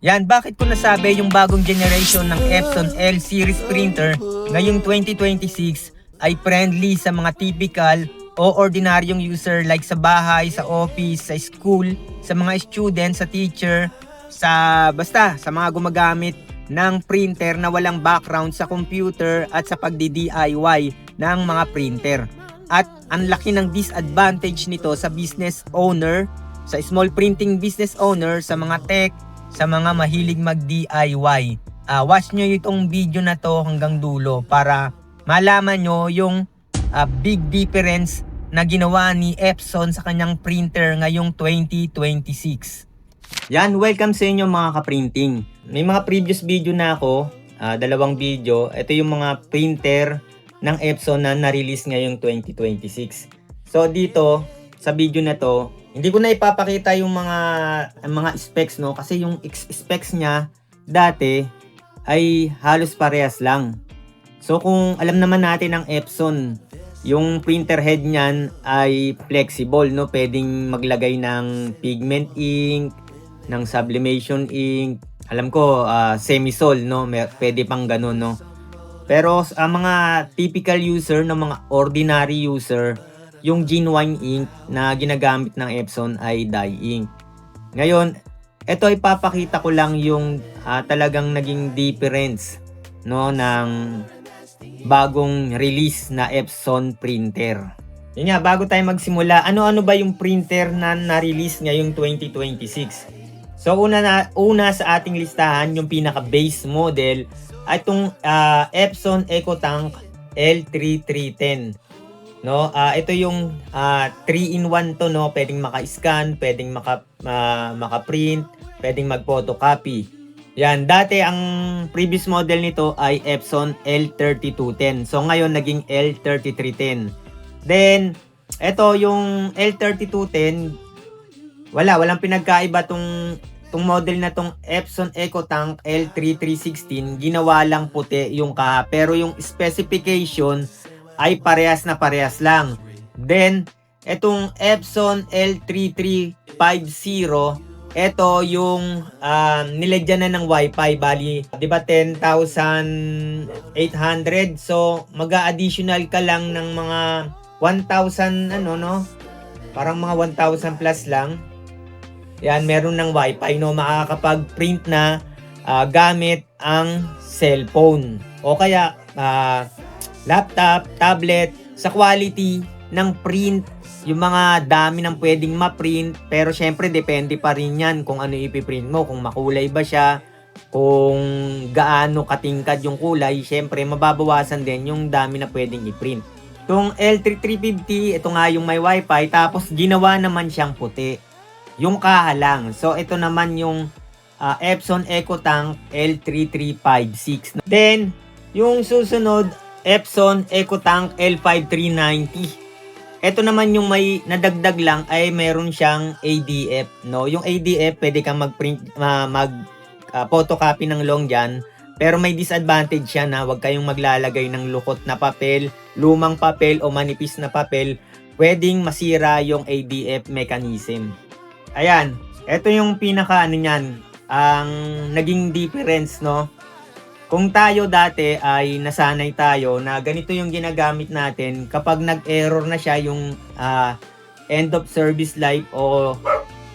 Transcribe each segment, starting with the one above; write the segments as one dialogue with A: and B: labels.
A: Yan, bakit ko nasabi yung bagong generation ng Epson L series printer ngayong 2026 ay friendly sa mga typical o ordinaryong user like sa bahay, sa office, sa school, sa mga student, sa teacher, basta sa mga gumagamit ng printer na walang background sa computer at sa pagdi-DIY ng mga printer. At ang laki ng disadvantage nito sa business owner, sa small printing business owner, sa mga tech, sa mga mahilig mag-DIY. Watch nyo itong video na to hanggang dulo para malaman nyo yung big difference na ginawa ni Epson sa kanyang printer ngayong 2026. Yan, welcome sa inyo mga ka-printing. May mga previous video na ako, dalawang video. Ito yung mga printer ng Epson na na-release ngayong 2026. So dito, sa video na to, hindi ko na ipapakita yung mga specs, no, kasi yung specs niya dati ay halos parehas lang. So kung alam naman natin ng Epson, yung printer head niyan ay flexible, no, pwedeng maglagay ng pigment ink, ng sublimation ink. Alam ko semi-sol, no, pwede pang ganun, no. Pero ang mga typical user, no, mga ordinary user, yung genuine ink na ginagamit ng Epson ay dye ink. Ngayon, ito ay papakita ko lang yung talagang naging difference, no, ng bagong release na Epson printer. Yun nga, bago tayo magsimula, ano-ano ba yung printer na na-release ngayong 2026? So una sa ating listahan, yung pinaka base model ay itong Epson EcoTank L3310. No, ito yung 3-in-1 to, no, pwedeng maka-scan, pwedeng maka-print, pwedeng mag-photocopy. Yan, dati ang previous model nito ay Epson L3210. So ngayon naging L3310. Then ito yung L3210, walang pinagkaiba tong model na tong Epson EcoTank L3316, ginawa lang puti yung kaha, pero yung specification ay parehas na parehas lang. Then, etong Epson L3350, ito yung nilagyan na ng Wi-Fi, bali, di ba 10,800? So, mag-a-additional ka lang ng mga 1,000, no? Parang mga 1,000 plus lang. Yan, meron ng Wi-Fi, no? Makakapag-print na gamit ang cellphone. O kaya, laptop, tablet, sa quality ng print, yung mga dami ng pwedeng ma-print, pero syempre depende pa rin yan kung ano ipiprint mo, kung makulay ba siya, kung gaano katingkad yung kulay, syempre mababawasan din yung dami na pwedeng i-print. Itong L3350, ito nga yung may Wi-Fi, tapos ginawa naman siyang puti, yung kaha lang. So ito naman yung Epson EcoTank L3356. Then, yung susunod, Epson EcoTank L5390. Ito naman yung may nadagdag lang ay meron siyang ADF, no. Yung ADF pwede kang mag-print, photocopy ng long dyan, pero may disadvantage siya na huwag kayong maglalagay ng lukot na papel, lumang papel o manipis na papel. Pwedeng masira yung ADF mechanism. Ayan, ito yung pinaka niyan, ang naging difference, no. Kung tayo dati ay nasanay tayo na ganito yung ginagamit natin, kapag nag-error na siya yung end of service life o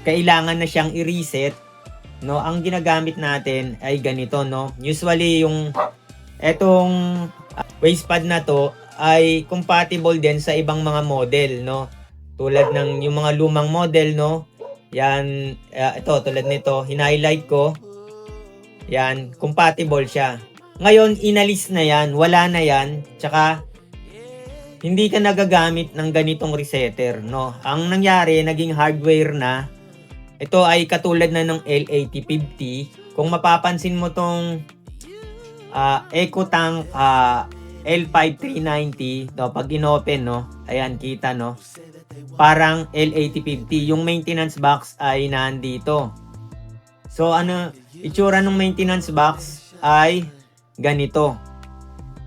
A: kailangan na siyang i-reset, no, ang ginagamit natin ay ganito, no. Usually yung etong waistpad na to ay compatible din sa ibang mga model, no. Tulad ng yung mga lumang model, no. Yan, ito tulad nito, hinighlight ko. Yan, compatible siya. Ngayon, inalis na yan. Wala na yan. Tsaka, hindi ka nagagamit ng ganitong resetter, no? Ang nangyari, naging hardware na. Ito ay katulad na ng L8050. Kung mapapansin mo tong EcoTank L5390, no? Pag inopen, no? Ayan, kita, no? Parang L8050. Yung maintenance box ay nandito. So, ano, itsura ng maintenance box ay ganito.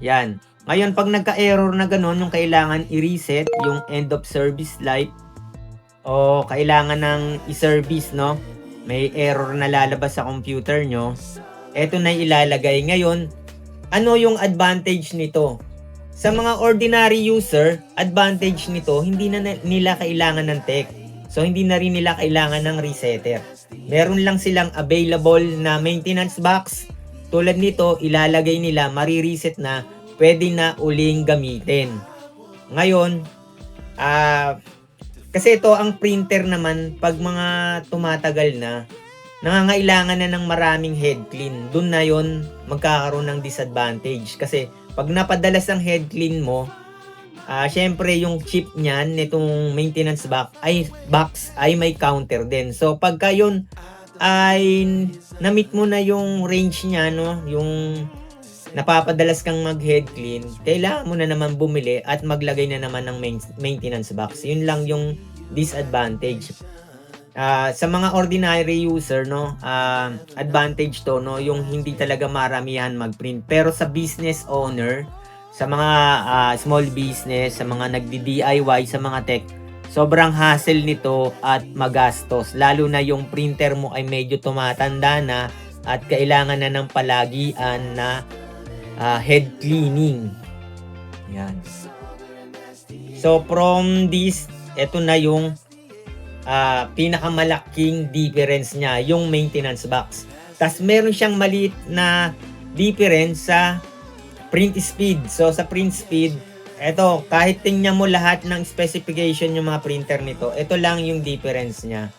A: Yan. Ngayon, pag nagka-error na ganun, yung kailangan i-reset, yung end of service life, o kailangan ng i-service, no, may error na lalabas sa computer nyo, eto na ilalagay. Ngayon, ano yung advantage nito? Sa mga ordinary user, advantage nito, hindi na nila kailangan ng tech. So, hindi na rin nila kailangan ng resetter. Meron lang silang available na maintenance box. Tulad nito, ilalagay nila, marireset na, pwede na uling gamitin. Ngayon, kasi ito, ang printer naman, pag mga tumatagal na, nangangailangan na ng maraming head clean. Doon na yon magkakaroon ng disadvantage. Kasi pag napadalas ang head clean mo, syempre yung chip niyan, nitong maintenance box ay may counter din. So pagka yun ay na-meet mo na yung range niya, no? Yung napapadalas kang mag-head clean, kailangan mo na naman bumili at maglagay na naman ng maintenance box. Yun lang yung disadvantage. Sa mga ordinary user, no, advantage to, no, yung hindi talaga maramihan mag-print. Pero sa business owner, sa mga small business, sa mga nagdi-DIY, sa mga tech, sobrang hassle nito at magastos. Lalo na yung printer mo ay medyo tumatanda na at kailangan na ng palagian na head cleaning. Yan. So from this, eto na yung pinakamalaking difference niya, yung maintenance box. Tapos meron siyang maliit na difference sa print speed. So sa print speed, eto, kahit tingnan mo lahat ng specification yung mga printer nito, ito lang yung difference niya.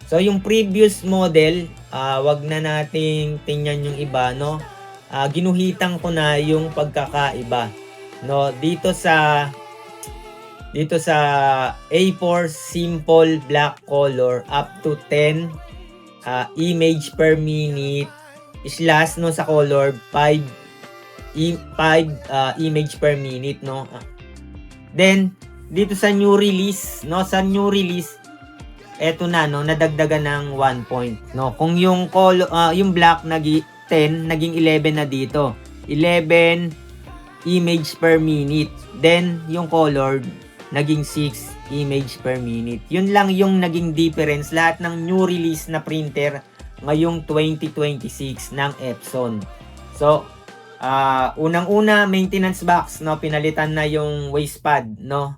A: So yung previous model, wag na nating tingnan yung iba, no? Ginuhitan ko na yung pagkakaiba, no, dito sa A4 simple black color up to 10 image per minute slash, no, sa color 5 image per minute, no. Then dito sa new release, no, sa new release, eto na, no, nadagdagan ng 1 point, no. Kung yung color, yung black 10, naging 11 na dito. 11 image per minute. Then, yung colored, naging 6 image per minute. Yun lang yung naging difference. Lahat ng new release na printer ngayong 2026 ng Epson. So, unang-una, maintenance box, no? Pinalitan na yung waste pad, no?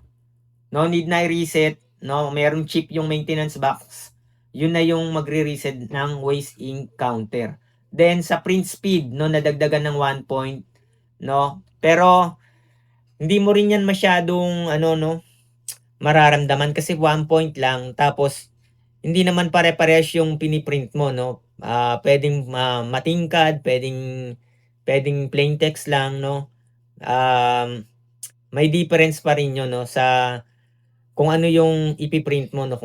A: No need na i-reset, no? Merong chip yung maintenance box. Yun na yung magre-reset ng waste ink counter. Then sa print speed, no, nadagdagan ng 1 point, no. Pero hindi mo rin yan masyadong no, mararamdaman kasi 1 point lang, tapos hindi naman pare-parehas yung piniprint mo, no. Pwedeng matingkad, pwedeng plain text lang, no. May difference pa rin yun, no, sa kung ano yung ipiprint mo, no.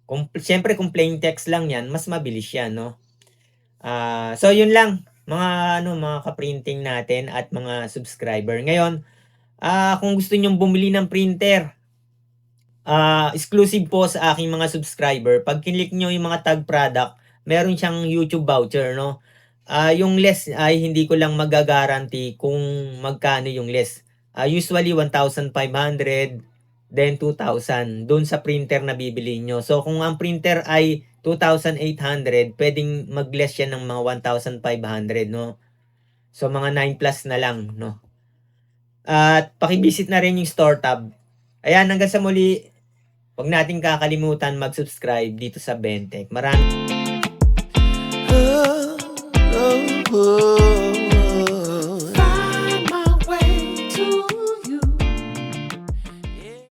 A: Kung siyempre kung plain text lang yan, mas mabilis yan, no. So yun lang mga ka-printing natin at mga subscriber. Ngayon, kung gusto niyo bumili ng printer, exclusive po sa aking mga subscriber, pag kinlik niyo yung mga tag product, meron siyang YouTube voucher, no. Yung less ay hindi ko lang magagaranti kung magkano yung less. Usually 1,500, then 2,000 doon sa printer na bibili nyo. So kung ang printer ay 2,800, pwedeng mag-less yan ng mga 1,500, no? So mga 9 plus na lang, no? At pakivisit na rin yung store tab. Ayan, hanggang sa muli, huwag nating kakalimutan mag-subscribe dito sa Bentech. Maraming